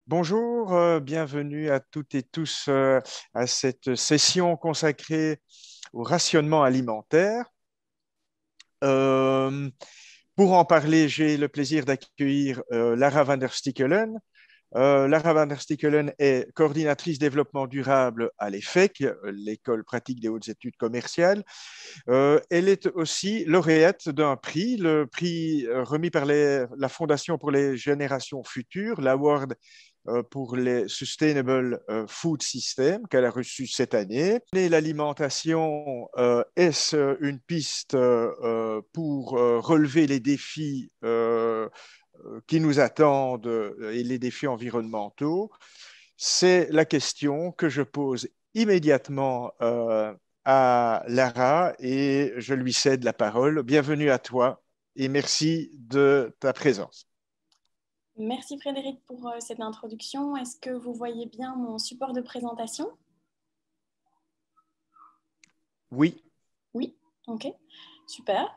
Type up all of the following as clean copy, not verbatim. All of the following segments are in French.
Bonjour, bienvenue à toutes et tous à cette session consacrée au rationnement alimentaire. Euh, pour en parler, j'ai le plaisir d'accueillir Lara van der Stickelen. Lara van der Stickelen est coordinatrice développement durable à l'EFEC, l'École pratique des hautes études commerciales. Elle est aussi lauréate d'un prix, le prix remis par la Fondation pour les générations futures, l'Award pour les Sustainable Food Systems qu'elle a reçu cette année. Et l'alimentation, est-ce une piste pour relever les défis qui nous attendent et les défis environnementaux? C'est la question que je pose immédiatement à Lara et je lui cède la parole. Bienvenue à toi et merci de ta présence. Merci Frédéric pour cette introduction. Est-ce que vous voyez bien mon support de présentation? Oui. Oui, ok, super.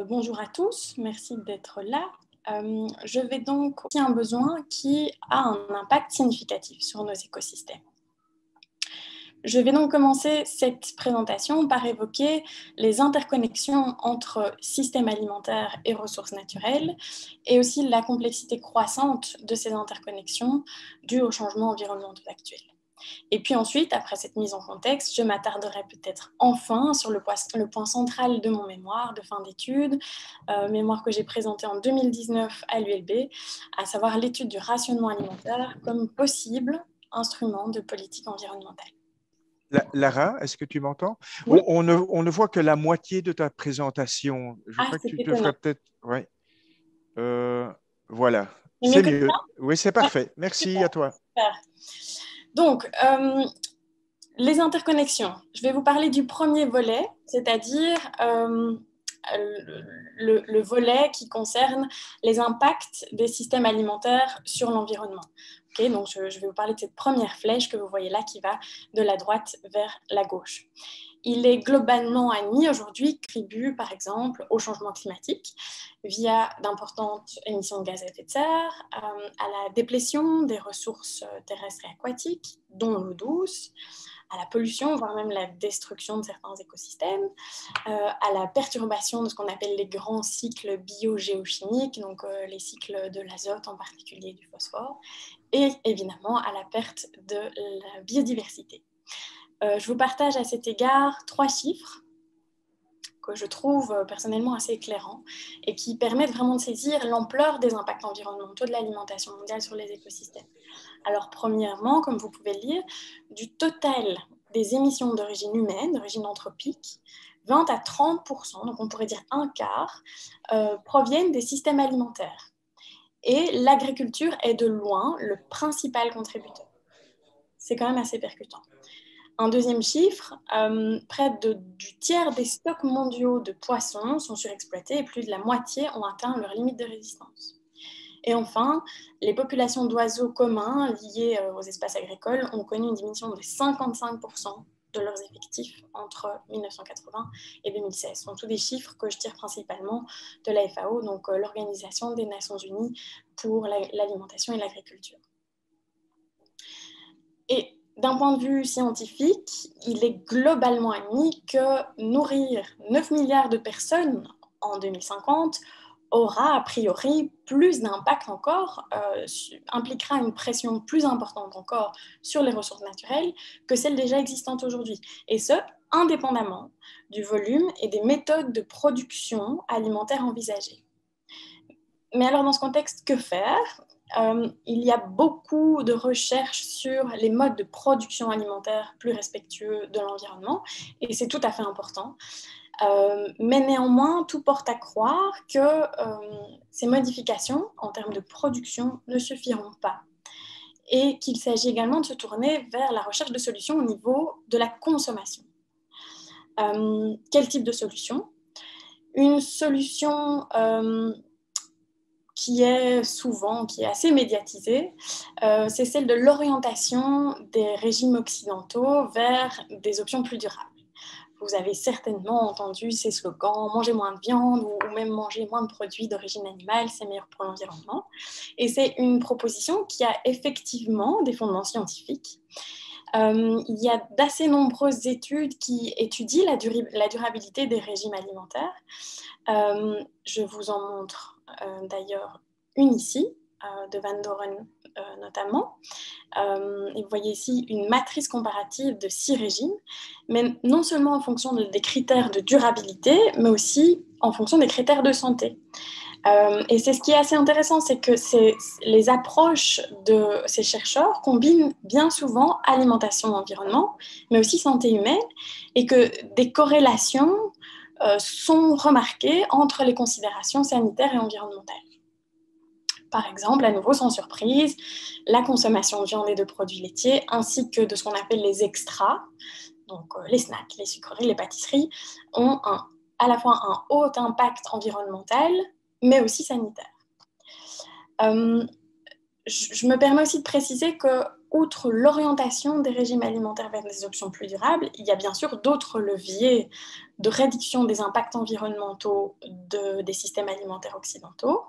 Bonjour à tous, merci d'être là. Je vais donc aussi un besoin qui a un impact significatif sur nos écosystèmes. Je vais donc commencer cette présentation par évoquer les interconnexions entre systèmes alimentaires et ressources naturelles et aussi la complexité croissante de ces interconnexions dues aux changements environnementaux actuels. Et puis ensuite, après cette mise en contexte, je m'attarderai peut-être enfin sur le point central de mon mémoire de fin d'études, mémoire que j'ai présenté en 2019 à l'ULB, à savoir l'étude du rationnement alimentaire comme possible instrument de politique environnementale. Lara, est-ce que tu m'entends? Oui. On ne voit que la moitié de ta présentation. Je Ah, crois que c'est tu étonnant. devrais peut-être... Ouais. Voilà, C'est mieux c'est comme ça? mieux. Oui, c'est Ouais, parfait. Merci super, à toi. super. Donc, les interconnexions. Je vais vous parler du premier volet, c'est-à-dire le volet qui concerne les impacts des systèmes alimentaires sur l'environnement. Okay, donc je vais vous parler de cette première flèche que vous voyez là qui va de la droite vers la gauche. Il est globalement admis aujourd'hui qu'il contribue par exemple au changement climatique via d'importantes émissions de gaz à effet de serre, à la déplétion des ressources terrestres et aquatiques, dont l'eau douce, à la pollution, voire même la destruction de certains écosystèmes, à la perturbation de ce qu'on appelle les grands cycles biogéochimiques, donc les cycles de l'azote en particulier et du phosphore, et évidemment à la perte de la biodiversité. Je vous partage à cet égard 3 chiffres que je trouve personnellement assez éclairants et qui permettent vraiment de saisir l'ampleur des impacts environnementaux de l'alimentation mondiale sur les écosystèmes. Alors, premièrement, comme vous pouvez le lire, du total des émissions d'origine humaine, d'origine anthropique, 20 à 30%, donc on pourrait dire un quart, proviennent des systèmes alimentaires. Et l'agriculture est de loin le principal contributeur. C'est quand même assez percutant. Un deuxième chiffre, près du tiers des stocks mondiaux de poissons sont surexploités et plus de la moitié ont atteint leur limite de résistance. Et enfin, les populations d'oiseaux communs liées aux espaces agricoles ont connu une diminution de 55% de leurs effectifs entre 1980 et 2016. Ce sont tous des chiffres que je tire principalement de la FAO, donc l'Organisation des Nations Unies pour l'alimentation et l'agriculture. Et d'un point de vue scientifique, il est globalement admis que nourrir 9 milliards de personnes en 2050 aura a priori plus d'impact encore, impliquera une pression plus importante encore sur les ressources naturelles que celles déjà existantes aujourd'hui. Et ce, indépendamment du volume et des méthodes de production alimentaire envisagées. Mais alors, dans ce contexte, que faire? Il y a beaucoup de recherches sur les modes de production alimentaire plus respectueux de l'environnement, et c'est tout à fait important. Mais néanmoins, tout porte à croire que ces modifications en termes de production ne suffiront pas, et qu'il s'agit également de se tourner vers la recherche de solutions au niveau de la consommation. Quel type de solution? Une solution qui est assez médiatisée, c'est celle de l'orientation des régimes occidentaux vers des options plus durables. vous avez certainement entendu ces slogans « manger moins de viande » ou même « manger moins de produits d'origine animale, c'est meilleur pour l'environnement ». Et c'est une proposition qui a effectivement des fondements scientifiques. Il y a d'assez nombreuses études qui étudient la durabilité des régimes alimentaires. Je vous en montre d'ailleurs une ici, de Van Doren notamment. Et vous voyez ici une matrice comparative de 6 régimes, mais non seulement en fonction des critères de durabilité, mais aussi en fonction des critères de santé. Et c'est ce qui est assez intéressant, c'est que les approches de ces chercheurs combinent bien souvent alimentation, environnement, mais aussi santé humaine, et que des corrélations sont remarquées entre les considérations sanitaires et environnementales. Par exemple, à nouveau, sans surprise, la consommation de viande et de produits laitiers, ainsi que de ce qu'on appelle les extras, donc les snacks, les sucreries, les pâtisseries, ont à la fois un haut impact environnemental, mais aussi sanitaire. Je me permets aussi de préciser que, outre l'orientation des régimes alimentaires vers des options plus durables, il y a bien sûr d'autres leviers de réduction des impacts environnementaux des systèmes alimentaires occidentaux.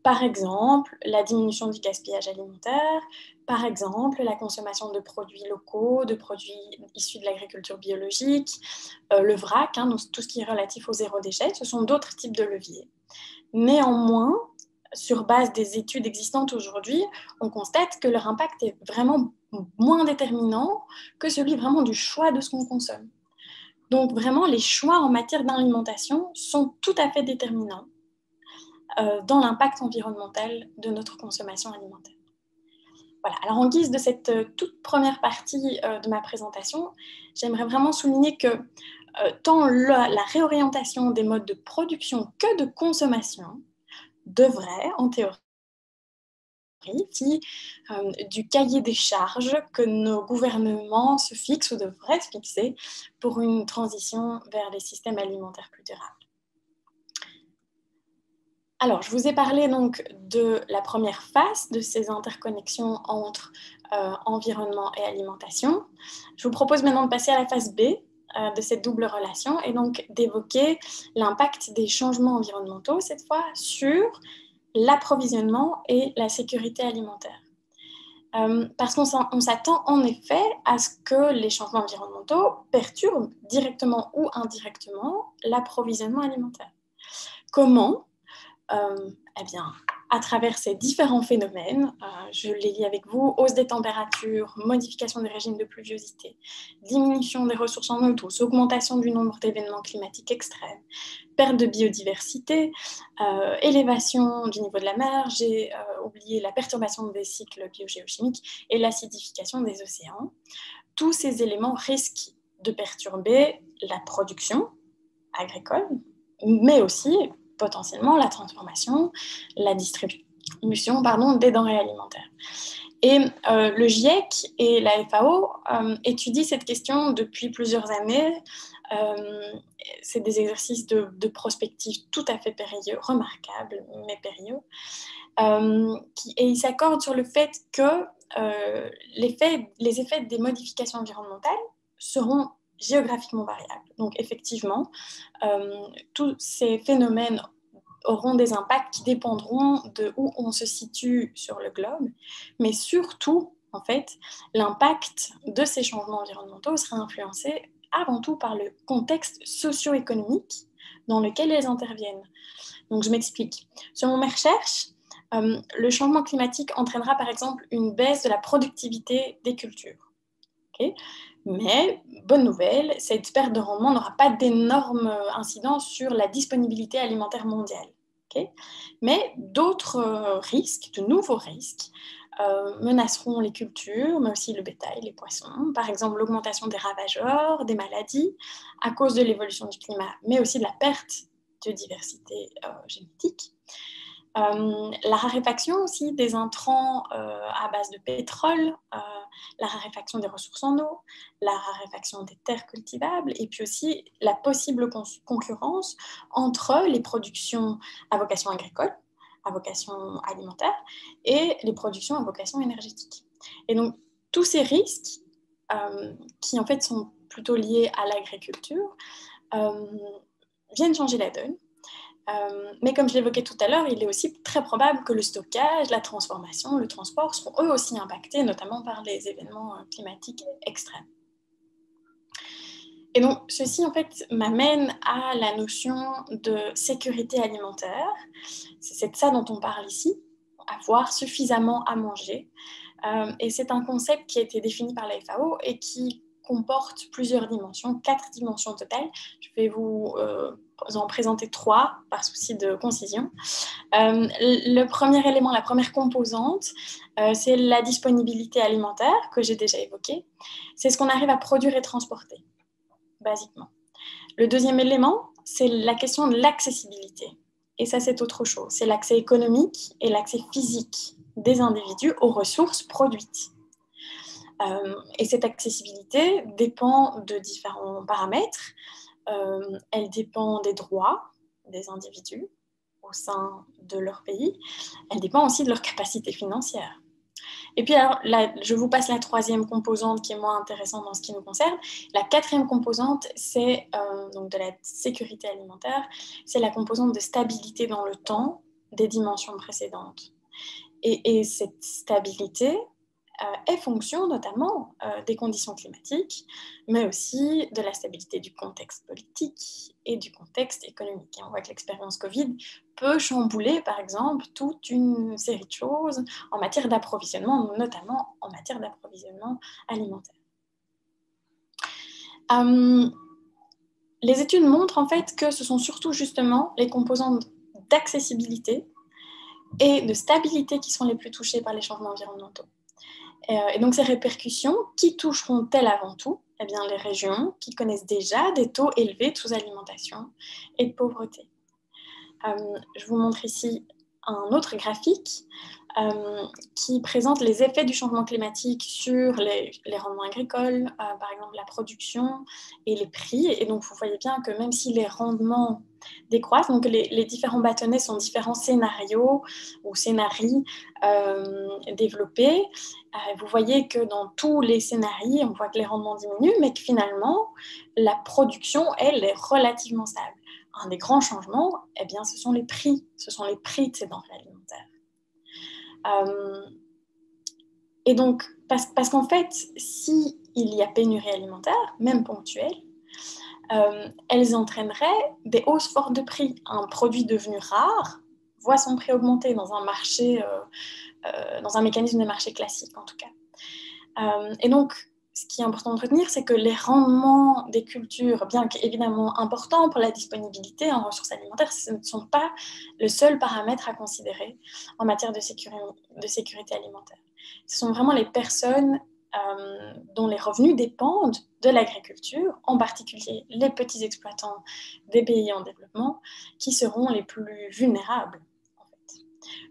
Par exemple, la diminution du gaspillage alimentaire, par exemple, la consommation de produits locaux, de produits issus de l'agriculture biologique, le vrac, donc tout ce qui est relatif au zéro déchet, ce sont d'autres types de leviers. Néanmoins, sur base des études existantes aujourd'hui, on constate que leur impact est vraiment moins déterminant que celui vraiment du choix de ce qu'on consomme. Donc vraiment, les choix en matière d'alimentation sont tout à fait déterminants dans l'impact environnemental de notre consommation alimentaire. Voilà. Alors, en guise de cette toute première partie de ma présentation, j'aimerais vraiment souligner que tant la réorientation des modes de production que de consommation devrait, en théorie, du cahier des charges que nos gouvernements se fixent ou devraient se fixer pour une transition vers des systèmes alimentaires plus durables. Alors, je vous ai parlé donc de la première phase de ces interconnexions entre environnement et alimentation. Je vous propose maintenant de passer à la phase B de cette double relation et donc d'évoquer l'impact des changements environnementaux, cette fois, sur l'approvisionnement et la sécurité alimentaire. Parce qu'on s'attend en effet à ce que les changements environnementaux perturbent directement ou indirectement l'approvisionnement alimentaire. Comment ? Eh bien, à travers ces différents phénomènes, je les lis avec vous, hausse des températures, modification des régimes de pluviosité, diminution des ressources en eau douce, augmentation du nombre d'événements climatiques extrêmes, perte de biodiversité, élévation du niveau de la mer, j'ai oublié la perturbation des cycles biogéochimiques et l'acidification des océans. Tous ces éléments risquent de perturber la production agricole, mais aussi potentiellement la transformation, la distribution des denrées alimentaires. Et le GIEC et la FAO étudient cette question depuis plusieurs années. C'est des exercices de prospective tout à fait périlleux, remarquables, mais périlleux. Et ils s'accordent sur le fait que les effets des modifications environnementales seront géographiquement variables. Donc effectivement, tous ces phénomènes auront des impacts qui dépendront de où on se situe sur le globe, mais surtout, en fait, l'impact de ces changements environnementaux sera influencé avant tout par le contexte socio-économique dans lequel ils interviennent. Donc je m'explique. Selon mes recherches, le changement climatique entraînera par exemple une baisse de la productivité des cultures. Okay ? Mais, bonne nouvelle, cette perte de rendement n'aura pas d'énorme incidence sur la disponibilité alimentaire mondiale. Okay ? Mais d'autres risques, de nouveaux risques, menaceront les cultures, mais aussi le bétail, les poissons. Par exemple, l'augmentation des ravageurs, des maladies, à cause de l'évolution du climat, mais aussi de la perte de diversité génétique. La raréfaction aussi des intrants à base de pétrole, la raréfaction des ressources en eau, la raréfaction des terres cultivables et puis aussi la possible concurrence entre les productions à vocation agricole, à vocation alimentaire et les productions à vocation énergétique. Et donc tous ces risques qui en fait sont plutôt liés à l'agriculture, viennent changer la donne. Mais comme je l'évoquais tout à l'heure, il est aussi très probable que le stockage, la transformation, le transport seront eux aussi impactés, notamment par les événements climatiques extrêmes. Et donc, ceci, en fait, m'amène à la notion de sécurité alimentaire. C'est de ça dont on parle ici, avoir suffisamment à manger. Et c'est un concept qui a été défini par la FAO et qui comporte plusieurs dimensions, 4 dimensions totales. Je vais vous en présenter 3 par souci de concision. Le premier élément, la première composante, c'est la disponibilité alimentaire que j'ai déjà évoquée. C'est ce qu'on arrive à produire et transporter, basiquement. Le deuxième élément, c'est la question de l'accessibilité. Et ça, c'est autre chose. C'est l'accès économique et l'accès physique des individus aux ressources produites. Et cette accessibilité dépend de différents paramètres. Elle dépend des droits des individus au sein de leur pays. Elle dépend aussi de leur capacité financière. Et puis, alors, là, je vous passe la troisième composante qui est moins intéressante dans ce qui nous concerne. La quatrième composante, c'est donc de la sécurité alimentaire, c'est la composante de stabilité dans le temps des dimensions précédentes. Et cette stabilité est fonction notamment des conditions climatiques, mais aussi de la stabilité du contexte politique et du contexte économique. Et on voit que l'expérience Covid peut chambouler, par exemple, toute une série de choses en matière d'approvisionnement, notamment en matière d'approvisionnement alimentaire. Les études montrent en fait que ce sont surtout justement les composantes d'accessibilité et de stabilité qui sont les plus touchées par les changements environnementaux. Et donc ces répercussions, qui toucheront-elles avant tout? Eh bien, les régions qui connaissent déjà des taux élevés de sous-alimentation et de pauvreté. Je vous montre ici un autre graphique qui présente les effets du changement climatique sur les rendements agricoles, par exemple la production et les prix. Et donc, vous voyez bien que même si les rendements décroissent, donc les différents bâtonnets sont différents scénarios ou scénarii développés. Vous voyez que dans tous les scénarios, on voit que les rendements diminuent, mais que finalement, la production, elle, est relativement stable. Un des grands changements, eh bien, ce sont les prix. Ce sont les prix de ces denrées alimentaires. Et donc, parce qu'en fait, s'il y a pénurie alimentaire, même ponctuelle, elles entraîneraient des hausses fortes de prix. Un produit devenu rare voit son prix augmenter dans un marché, dans un mécanisme de marché classique en tout cas. Et donc, ce qui est important de retenir, c'est que les rendements des cultures, bien qu'évidemment importants pour la disponibilité en ressources alimentaires, ce ne sont pas le seul paramètre à considérer en matière de sécurité alimentaire. Ce sont vraiment les personnes dont les revenus dépendent de l'agriculture, en particulier les petits exploitants des pays en développement, qui seront les plus vulnérables. En fait.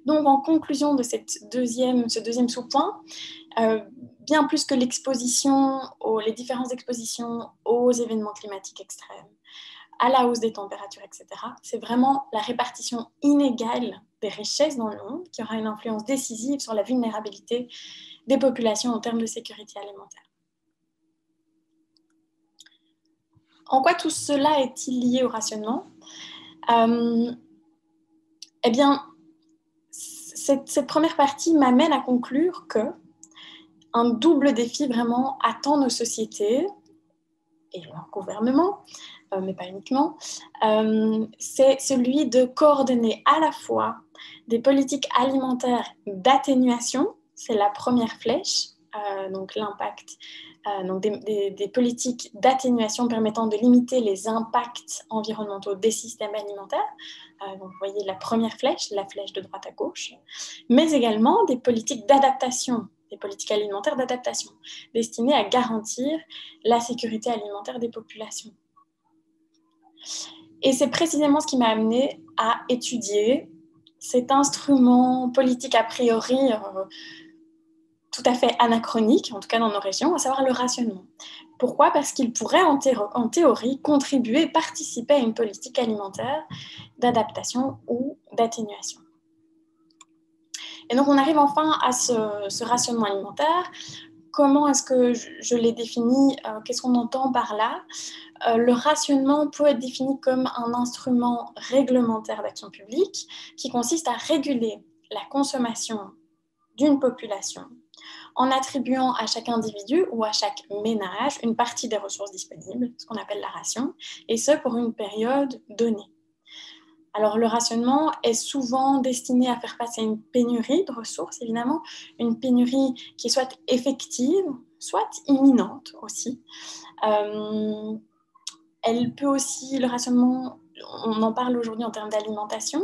Donc, en conclusion de ce deuxième sous-point, bien plus que les différentes expositions aux événements climatiques extrêmes, à la hausse des températures, etc., c'est vraiment la répartition inégale des richesses dans le monde qui aura une influence décisive sur la vulnérabilité des populations en termes de sécurité alimentaire. En quoi tout cela est-il lié au rationnement? Eh bien, cette première partie m'amène à conclure que un double défi vraiment attend nos sociétés et leur gouvernement, mais pas uniquement, c'est celui de coordonner à la fois des politiques alimentaires d'atténuation, c'est la première flèche, donc l'impact, donc des politiques d'atténuation permettant de limiter les impacts environnementaux des systèmes alimentaires. Donc vous voyez la première flèche, la flèche de droite à gauche, mais également des politiques d'adaptation, des politiques alimentaires d'adaptation, destinées à garantir la sécurité alimentaire des populations. Et c'est précisément ce qui m'a amené à étudier cet instrument politique a priori tout à fait anachronique, en tout cas dans nos régions, à savoir le rationnement. Pourquoi? Parce qu'il pourrait en théorie contribuer, participer à une politique alimentaire d'adaptation ou d'atténuation. Et donc on arrive enfin à ce rationnement alimentaire comment est-ce que je les définis? Qu'est-ce qu'on entend par là? Le rationnement peut être défini comme un instrument réglementaire d'action publique qui consiste à réguler la consommation d'une population en attribuant à chaque individu ou à chaque ménage une partie des ressources disponibles, ce qu'on appelle la ration, et ce pour une période donnée. Alors le rationnement est souvent destiné à faire face à une pénurie de ressources, évidemment, une pénurie qui est soit effective, soit imminente aussi. Elle peut aussi, le rationnement, on en parle aujourd'hui en termes d'alimentation,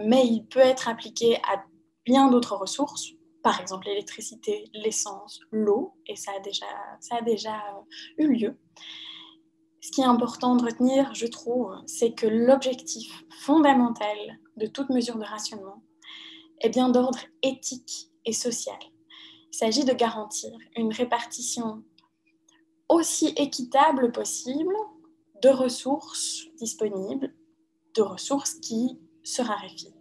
mais il peut être appliqué à bien d'autres ressources, par exemple l'électricité, l'essence, l'eau, et ça a déjà eu lieu. Ce qui est important de retenir, je trouve, c'est que l'objectif fondamental de toute mesure de rationnement est bien d'ordre éthique et social. Il s'agit de garantir une répartition aussi équitable possible de ressources disponibles, de ressources qui se raréfient.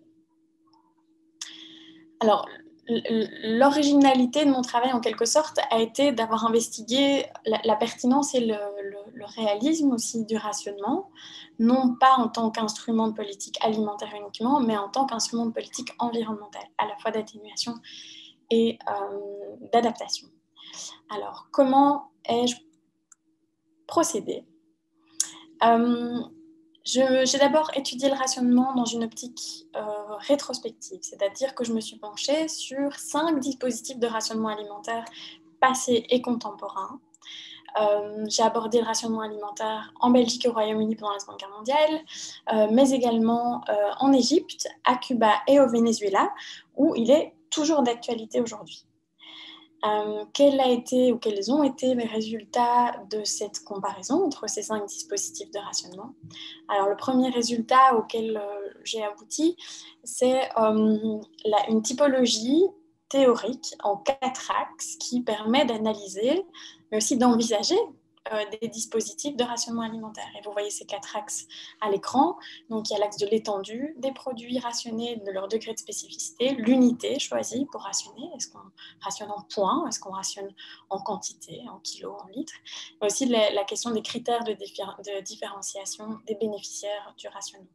Alors, l'originalité de mon travail, en quelque sorte, a été d'avoir investigué la pertinence et le réalisme aussi du rationnement, non pas en tant qu'instrument de politique alimentaire uniquement, mais en tant qu'instrument de politique environnementale, à la fois d'atténuation et d'adaptation. Alors, comment ai-je procédé? J'ai d'abord étudié le rationnement dans une optique rétrospective, c'est-à-dire que je me suis penchée sur 5 dispositifs de rationnement alimentaire passés et contemporains. J'ai abordé le rationnement alimentaire en Belgique et au Royaume-Uni pendant la Seconde Guerre mondiale, mais également en Égypte, à Cuba et au Venezuela, où il est toujours d'actualité aujourd'hui. Quels ont été les résultats de cette comparaison entre ces 5 dispositifs de rationnement? Alors, le premier résultat auquel j'ai abouti, c'est une typologie théorique en 4 axes qui permet d'analyser, mais aussi d'envisager des dispositifs de rationnement alimentaire. Et vous voyez ces 4 axes à l'écran. Donc, il y a l'axe de l'étendue, des produits rationnés, de leur degré de spécificité, l'unité choisie pour rationner. Est-ce qu'on rationne en points? Est-ce qu'on rationne en quantité, en kilos, en litres? Et aussi la question des critères de différenciation des bénéficiaires du rationnement.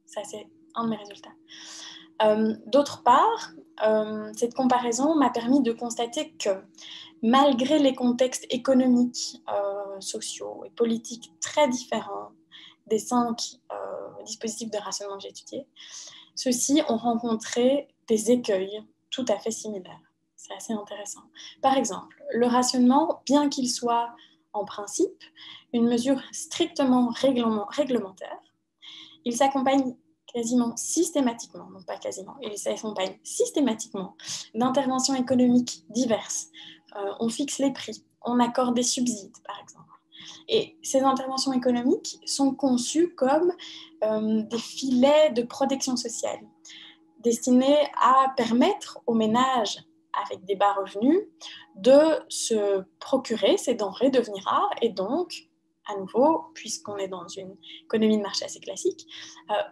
Ça, c'est un de mes résultats. D'autre part, cette comparaison m'a permis de constater que malgré les contextes économiques, sociaux et politiques très différents des 5 dispositifs de rationnement que j'ai étudiés, ceux-ci ont rencontré des écueils tout à fait similaires. C'est assez intéressant. Par exemple, le rationnement, bien qu'il soit en principe une mesure strictement réglementaire, il s'accompagne quasiment systématiquement, non pas quasiment, il s'accompagne systématiquement d'interventions économiques diverses. On fixe les prix, on accorde des subsides, par exemple. Et ces interventions économiques sont conçues comme des filets de protection sociale, destinés à permettre aux ménages avec des bas revenus de se procurer ces denrées devenues rares et donc, à nouveau, puisqu'on est dans une économie de marché assez classique,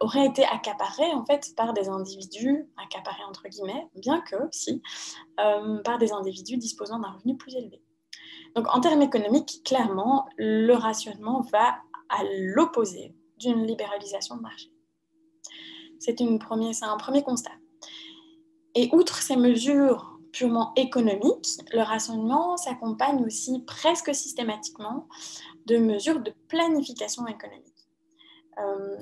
aurait été accaparé en fait par des individus, accaparé entre guillemets, bien que si, par des individus disposant d'un revenu plus élevé. Donc en termes économiques, clairement, le rationnement va à l'opposé d'une libéralisation de marché. C'est un premier constat. Et outre ces mesures purement économiques, le rationnement s'accompagne aussi presque systématiquement de mesures de planification économique.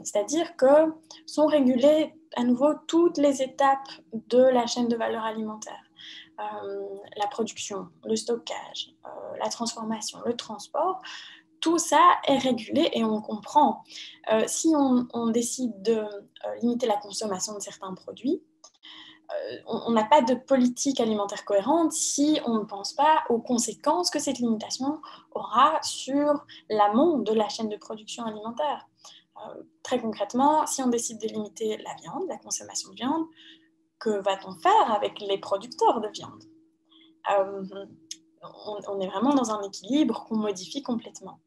C'est-à-dire que sont régulées à nouveau toutes les étapes de la chaîne de valeur alimentaire. La production, le stockage, la transformation, le transport, tout ça est régulé et on comprend. Si on décide de limiter la consommation de certains produits, on n'a pas de politique alimentaire cohérente si on ne pense pas aux conséquences que cette limitation aura sur l'amont de la chaîne de production alimentaire. Très concrètement, si on décide de limiter la viande, la consommation de viande, que va-t-on faire avec les producteurs de viande? On est vraiment dans un équilibre qu'on modifie complètement.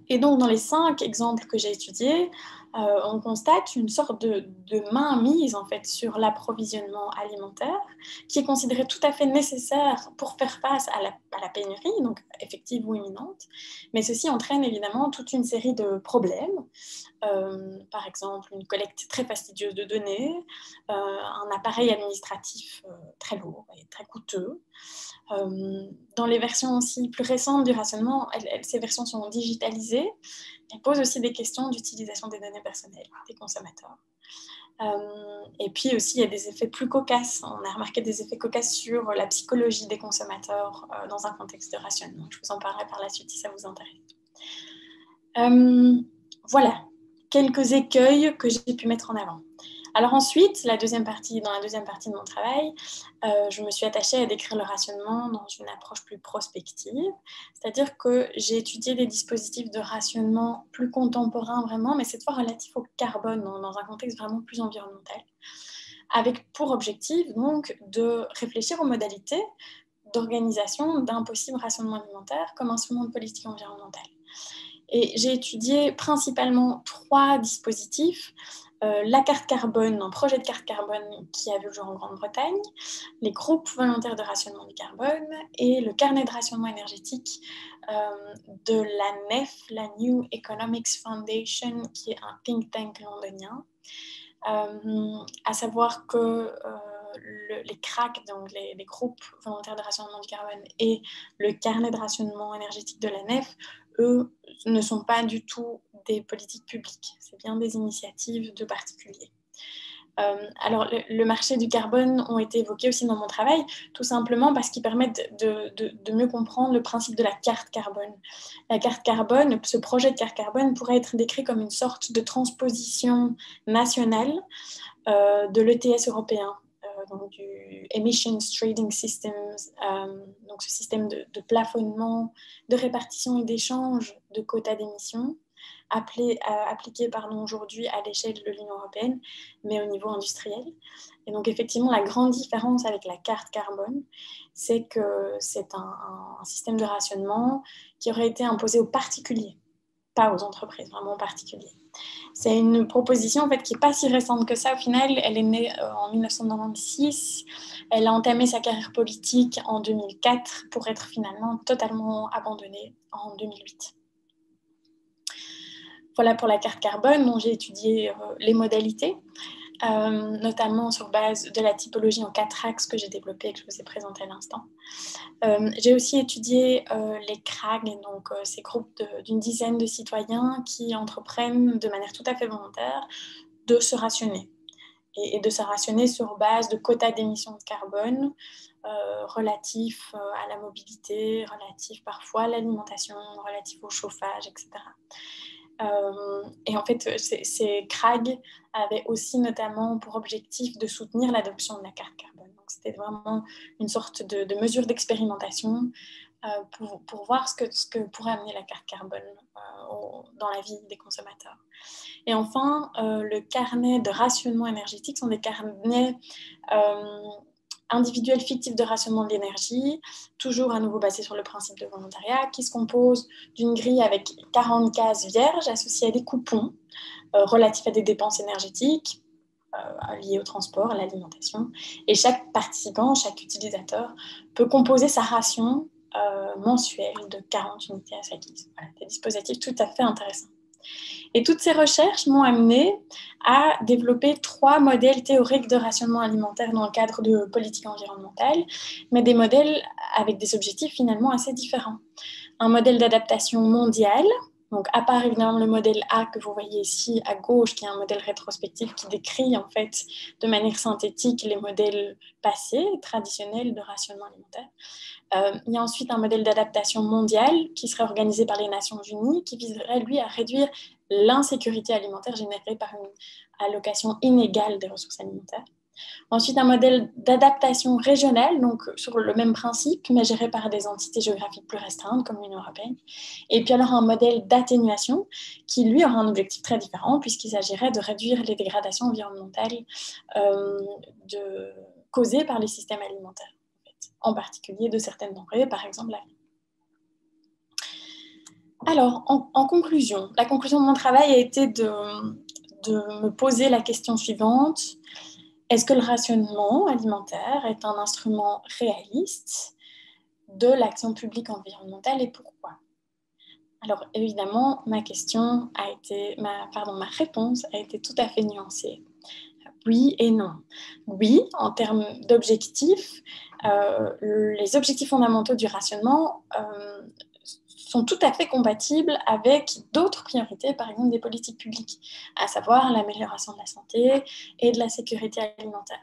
Et donc, dans les 5 exemples que j'ai étudiés, on constate une sorte de mainmise en fait, sur l'approvisionnement alimentaire qui est considéré tout à fait nécessaire pour faire face à la pénurie, donc effective ou imminente, mais ceci entraîne évidemment toute une série de problèmes, par exemple une collecte très fastidieuse de données, un appareil administratif très lourd et très coûteux. Dans les versions aussi plus récentes du rationnement, ces versions sont digitalisées. Elles posent aussi des questions d'utilisation des données personnelles des consommateurs. Et puis aussi, il y a des effets plus cocasses. On a remarqué des effets cocasses sur la psychologie des consommateurs dans un contexte de rationnement. Je vous en parlerai par la suite si ça vous intéresse. Voilà, quelques écueils que j'ai pu mettre en avant. Alors ensuite, dans la deuxième partie de mon travail, je me suis attachée à décrire le rationnement dans une approche plus prospective, c'est-à-dire que j'ai étudié des dispositifs de rationnement plus contemporains vraiment, mais cette fois relatifs au carbone, dans un contexte vraiment plus environnemental, avec pour objectif donc de réfléchir aux modalités d'organisation d'un possible rationnement alimentaire comme instrument de politique environnementale. Et j'ai étudié principalement 3 dispositifs. La carte carbone, un projet de carte carbone qui a vu le jour en Grande-Bretagne, les groupes volontaires de rationnement du carbone et le carnet de rationnement énergétique de la NEF, la New Economics Foundation, qui est un think tank londonien. À savoir que les CRAC, donc les groupes volontaires de rationnement du carbone, et le carnet de rationnement énergétique de la NEF, eux, ne sont pas du tout des politiques publiques, c'est bien des initiatives de particuliers. Alors, le marché du carbone ont été évoqués aussi dans mon travail, tout simplement parce qu'ils permettent de mieux comprendre le principe de la carte carbone. La carte carbone, ce projet de carte carbone pourrait être décrit comme une sorte de transposition nationale de l'ETS européen, donc du Emissions Trading Systems, donc ce système de plafonnement, de répartition et d'échange de quotas d'émissions, appliqué aujourd'hui à l'échelle de l'Union européenne, mais au niveau industriel. Et donc effectivement, la grande différence avec la carte carbone, c'est que c'est un système de rationnement qui aurait été imposé aux particuliers, pas aux entreprises, vraiment aux particuliers. C'est une proposition en fait, qui n'est pas si récente que ça. Au final, elle est née en 1996. Elle a entamé sa carrière politique en 2004 pour être finalement totalement abandonnée en 2008. Voilà pour la carte carbone dont j'ai étudié les modalités, notamment sur base de la typologie en 4 axes que j'ai développée et que je vous ai présenté à l'instant. J'ai aussi étudié les CRAG, donc ces groupes d'une dizaine de citoyens qui entreprennent de manière tout à fait volontaire de se rationner et de se rationner sur base de quotas d'émissions de carbone relatifs à la mobilité, relatifs parfois à l'alimentation, relatifs au chauffage, etc. Et en fait, ces CRAG avaient aussi notamment pour objectif de soutenir l'adoption de la carte carbone. Donc, c'était vraiment une sorte de mesure d'expérimentation pour voir ce que pourrait amener la carte carbone dans la vie des consommateurs. Et enfin, le carnet de rationnement énergétique sont des carnets individuels fictifs de rationnement de l'énergie, toujours à nouveau basés sur le principe de volontariat, qui se compose d'une grille avec 40 cases vierges associées à des coupons relatifs à des dépenses énergétiques liées au transport, à l'alimentation. Et chaque participant, chaque utilisateur peut composer sa ration mensuelle de 40 unités à sa guise. Voilà, des dispositifs tout à fait intéressants. Et toutes ces recherches m'ont amené à développer 3 modèles théoriques de rationnement alimentaire dans le cadre de politique environnementale, mais des modèles avec des objectifs finalement assez différents. Un modèle d'adaptation mondiale, donc à part évidemment le modèle A que vous voyez ici à gauche, qui est un modèle rétrospectif qui décrit en fait de manière synthétique les modèles passés, traditionnels de rationnement alimentaire. Il y a ensuite un modèle d'adaptation mondiale qui serait organisé par les Nations Unies, qui viserait, lui, à réduire l'insécurité alimentaire générée par une allocation inégale des ressources alimentaires. Ensuite, un modèle d'adaptation régionale, donc sur le même principe, mais géré par des entités géographiques plus restreintes, comme l'Union européenne. Et puis alors un modèle d'atténuation, qui lui aura un objectif très différent, puisqu'il s'agirait de réduire les dégradations environnementales causées par les systèmes alimentaires, en particulier de certaines denrées, par exemple la viande. Alors, en conclusion, la conclusion de mon travail a été me poser la question suivante. Est-ce que le rationnement alimentaire est un instrument réaliste de l'action publique environnementale et pourquoi? Alors évidemment, ma réponse a été tout à fait nuancée. Oui et non. Oui, en termes d'objectifs, les objectifs fondamentaux du rationnement sont tout à fait compatibles avec d'autres priorités, par exemple des politiques publiques, à savoir l'amélioration de la santé et de la sécurité alimentaire.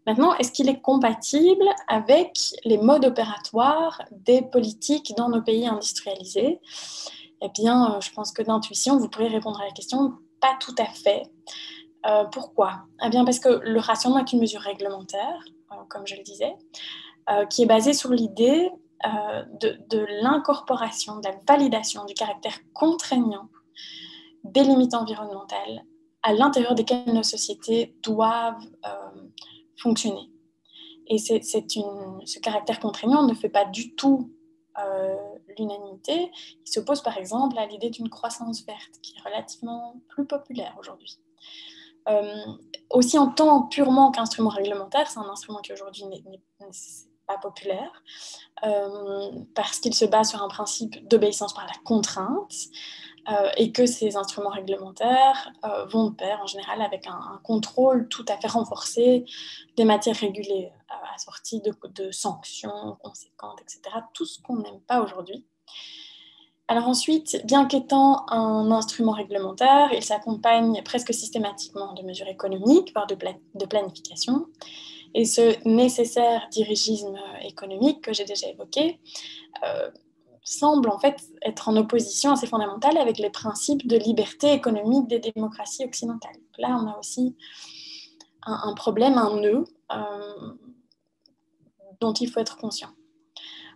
Maintenant, est-ce qu'il est compatible avec les modes opératoires des politiques dans nos pays industrialisés? Eh bien, je pense que d'intuition, vous pourrez répondre à la question, pas tout à fait. Pourquoi? Eh bien, parce que le rationnement est une mesure réglementaire, comme je le disais, qui est basée sur l'idée de l'incorporation, de la validation du caractère contraignant des limites environnementales à l'intérieur desquelles nos sociétés doivent fonctionner. Et ce caractère contraignant ne fait pas du tout l'unanimité. Il s'oppose par exemple à l'idée d'une croissance verte, qui est relativement plus populaire aujourd'hui. Aussi en tant purement qu'instrument réglementaire, c'est un instrument qui aujourd'hui n'est pas populaire, parce qu'il se base sur un principe d'obéissance par la contrainte, et que ces instruments réglementaires vont de pair en général avec un contrôle tout à fait renforcé des matières régulées, assorties de sanctions conséquentes, etc. Tout ce qu'on n'aime pas aujourd'hui. Alors ensuite, bien qu'étant un instrument réglementaire, il s'accompagne presque systématiquement de mesures économiques, voire de planification. Et ce nécessaire dirigisme économique que j'ai déjà évoqué semble en fait être en opposition assez fondamentale avec les principes de liberté économique des démocraties occidentales. Là, on a aussi un problème, un nœud dont il faut être conscient.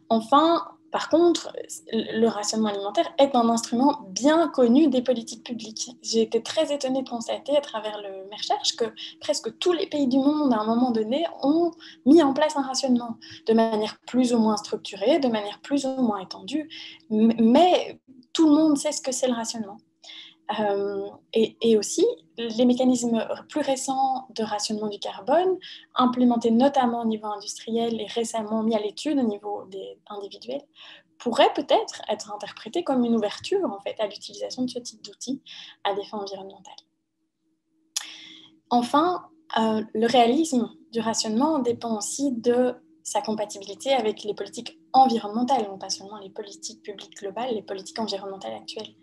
Enfin, par contre, le rationnement alimentaire est un instrument bien connu des politiques publiques. J'ai été très étonnée de constater à travers mes recherches que presque tous les pays du monde, à un moment donné, ont mis en place un rationnement de manière plus ou moins structurée, de manière plus ou moins étendue, mais tout le monde sait ce que c'est le rationnement. Et aussi, les mécanismes plus récents de rationnement du carbone, implémentés notamment au niveau industriel et récemment mis à l'étude au niveau individuel, pourraient peut-être être interprétés comme une ouverture en fait, à l'utilisation de ce type d'outils à des fins environnementales. Enfin, le réalisme du rationnement dépend aussi de sa compatibilité avec les politiques environnementales, non pas seulement les politiques publiques globales, les politiques environnementales actuelles.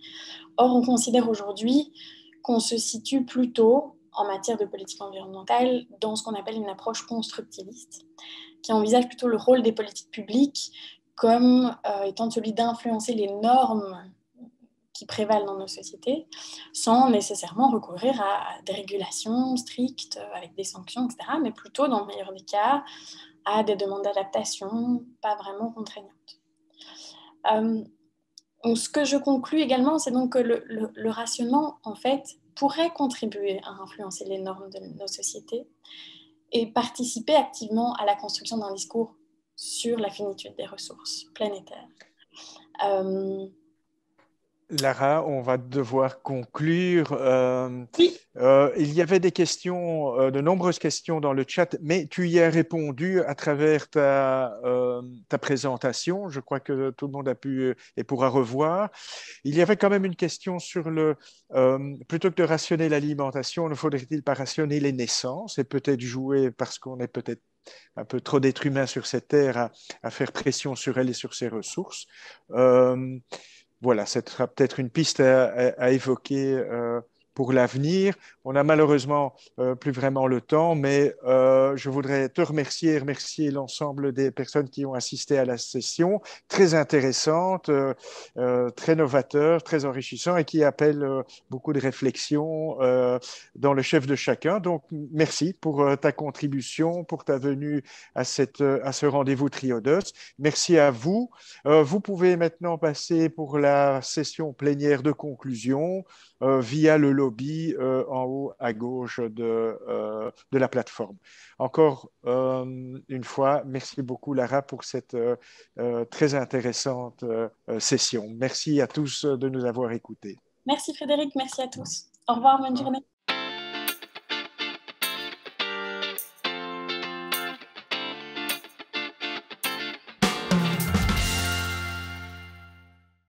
Or, on considère aujourd'hui qu'on se situe plutôt, en matière de politique environnementale, dans ce qu'on appelle une approche constructiviste, qui envisage plutôt le rôle des politiques publiques comme étant celui d'influencer les normes qui prévalent dans nos sociétés, sans nécessairement recourir à des régulations strictes, avec des sanctions, etc., mais plutôt, dans le meilleur des cas, à des demandes d'adaptation pas vraiment contraignantes. Donc, ce que je conclus également, c'est donc que le rationnement, en fait, pourrait contribuer à influencer les normes de nos sociétés et participer activement à la construction d'un discours sur la finitude des ressources planétaires. Lara, on va devoir conclure. Oui. Il y avait des questions, de nombreuses questions dans le chat, mais tu y as répondu à travers ta présentation. Je crois que tout le monde a pu et pourra revoir. Il y avait quand même une question sur plutôt que de rationner l'alimentation, ne faudrait-il pas rationner les naissances et peut-être jouer, parce qu'on est peut-être un peu trop d'êtres humains sur cette terre, à faire pression sur elle et sur ses ressources. Voilà, ce sera peut-être une piste à évoquer pour l'avenir. On n'a malheureusement plus vraiment le temps, mais je voudrais te remercier et remercier l'ensemble des personnes qui ont assisté à la session, très intéressante, très novateur, très enrichissant et qui appelle beaucoup de réflexions dans le chef de chacun. Donc, merci pour ta contribution, pour ta venue à ce rendez-vous Triodos. Merci à vous. Vous pouvez maintenant passer pour la session plénière de conclusion via le lobby en haut à gauche de la plateforme. Encore une fois, merci beaucoup Lara pour cette très intéressante session. Merci à tous de nous avoir écoutés. Merci Frédéric, merci à tous. Au revoir, bonne journée.